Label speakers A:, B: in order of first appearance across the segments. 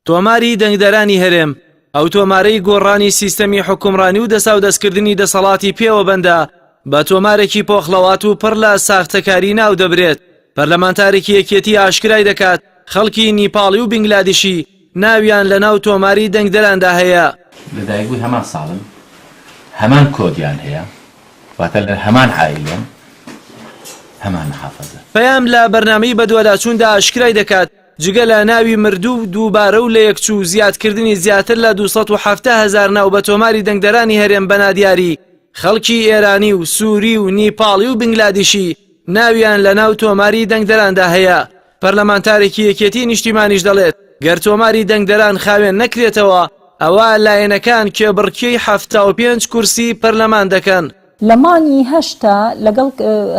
A: تۆماری دەنگدەرانی هەرێم ئەو تۆمارەی گۆڕانی سیستەمی حکومڕانی و دەسا و دەستکردنی دەسەڵاتی پێوە بەندە بە تۆمارێکی پۆخڵەوات و پڕ لە ساختەکاری ناو دەبرێت. پەرلەمانتارێکی یەکێتی ئاشکرای دەکات خەڵکی نیپاڵی و بنگلادیشی ناویان لە ناو تۆماری دەنگدەراندا هەیە.
B: لەدایکبووی هەمان ساڵن، هەمان کۆدیان هەیە، واتە لە هەمان عائیلەن، هەمان حافەزە.
A: پەیام لە بەرنامەی بەدواداچووندا ئاشکرای دەکات جگە لە ناوی مردوو دووبارە و لە یەکچوو زیادکردنی زیاتر لە 270,000 ناو بە تۆماری دەنگدەرانی هەرێم بەنادیاری خەڵکی ئێرانی و سووری و نیپاڵی و بنگلادیشی ناویان لە ناو تۆماری دەنگدەراندا هەیە. پەرلەمانتارێکی یەکێتی نیشتیمانیش دەڵێت گەر تۆماری دەنگدەران خاوێن نەکرێتەوە ئەوە لایەنەکان کێبڕکێی 75 کورسی پەرلەمان دەکەن.
C: لە مانگی 8 لەگەڵ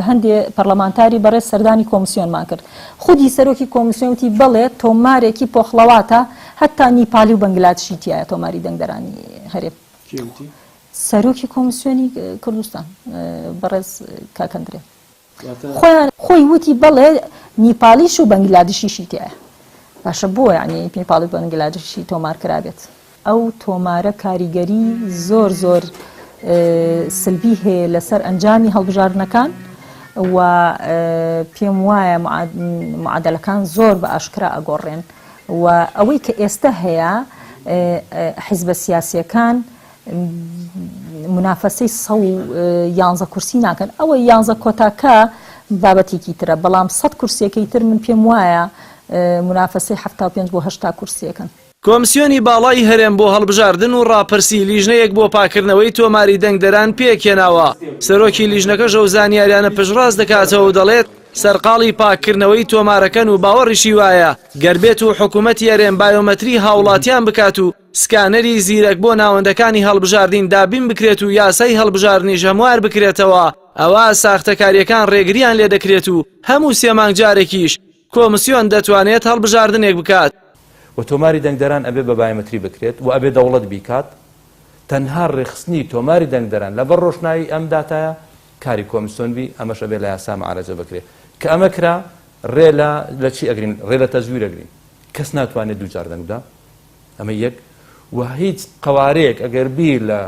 C: هەندێک پەرلەمانتاری بەڕێز سەردانی کۆمیسیۆنمان کرد. خودی سەرۆکی کۆمیسیۆنی بڵێ تۆمارێکی پۆخڵەواتە هەتا نیپالی و بەنگلادیشی تایە تۆماری دەنگدەرانی هەرێم. سەرۆکی کۆمیسیۆنی کوردستان بەڕێز کاکەندرێ خۆی وتی بڵێ نیپالیش و بەنگلادیشیشی تایە. باشە بۆ یعنی نیپاڵی و بەنگلادیشی تۆمار کرابێت. ئەو تۆمارە کاریگەری زۆر زۆر سلبی هەیە لەسەر ئەنجامی هەڵبژاردنەکان و پێم وایە معادلەکان زۆر بە ئاشکرا ئەگۆڕێن و ئەوەی کە ئێستا هەیە حیزبە سیاسیەکان منافەسەی 111 کورسی ناکەن. ئەوە 11 کۆتاکە بابەتێکی ترە، بەڵام 100 کورسیەکەی تر من پێم وایە منافەسەی 75 بۆ 80 کورسیەکەن.
A: کۆمیسیۆنی باڵای هەرێم بۆ هەڵبژاردن و ڕاپرسی لیژنەیەک بۆ پاکردنەوەی تۆماری دەنگدەران پێکێناوە. سەرۆکی لیژنەکەش ئەو زانیاریانە پشتڕاست دەکاتەوە و دەڵێت سەرقاڵی پاکردنەوەی تۆمارەکەن و باوەڕیشی وایە گەربێت و حکوومەتی هەرێم بایۆمەتری هاوڵاتیان بکات و سکانەری زیرەک بۆ ناوەندەکانی هەڵبژاردین دابین بکرێت و یاسای هەڵبژاردنی ژەموار بکرێتەوە. ئەوە ساختەکاریەکان ڕێگریان لێ دەکرێت و هەموو 3 مانگ جارێکیش کۆمیسیۆن دەتوانێت هەڵبژاردنێک بکات.
D: و تۆماری دەنگدەران ئەبێ بە بایۆمەتری بکرێت و ئەبێ دەوڵەت بیکات. تەنها ڕێخستنی تۆماری دەنگدەران لەبەر ڕۆشنایی ئەم داتایە کاری کۆمیسیۆن بی، ئەمەش ئەبێ لە یاسا معالەجە بکرێت کە ئەمە کرا ڕێ لە چی ئەگرین؟ ڕێ لە تەزویر ئەگرین. کەس ناتوانێت دووجار دەنگدا، ئەمە یەک. و هیچ قوارەیەک ئەگەر بی لە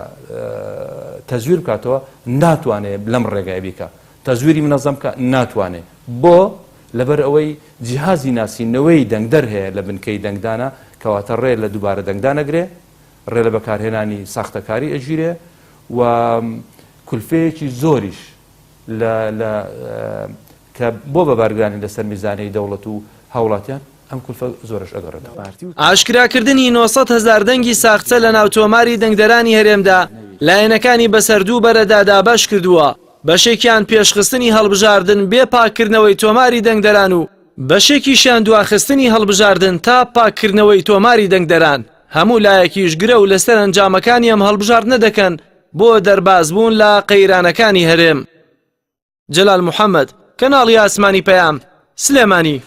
D: تەزویر بکاتەوە ناتوانێت لەم ڕێگای بیکە، تەزویری منەظەم کە ناتوانێت. بۆ لەبەر ئەوەی جیهازی ناسینەوەی دەنگدەر هەیە لە بنکەی دەنگدانە کەواتە ڕێ لە دووبارە دەنگدانەگرێ، ڕێ لە بەکارهێنانی ساختەکاری ئەژیرێ و کولفەیەکی زۆریش کە بۆ بەبارگرانی لەسەر میزانەی دەوڵەت و هاوڵاتیان ئەم کولفە زۆرش ئەگەڕێتەوە.
A: ئاشکراکردنی 900,000 دەنگی ساختە لە ناو تۆماری دەنگدەرانی هەرێمدا لایەنەکانی بەسەردوو بەرەدا دابەش کردووە. بەشێکیان پێشخستنی هەڵبژاردن بێ پاکردنەوەی تۆماری دەنگدەران و بەشێکیشیان دواخستنی هەڵبژاردن تا پاکردنەوەی تۆماری دەنگدەران. هەموو لایەکیش گرە و لەسەر ئەنجامەکانی ئەم هەڵبژاردنە دەکەن بۆ دەربازبوون لە قەیرانەکانی هەرێم. جەلال محەممەد، کەناڵی ئاسمانی پەیام، سلێمانی.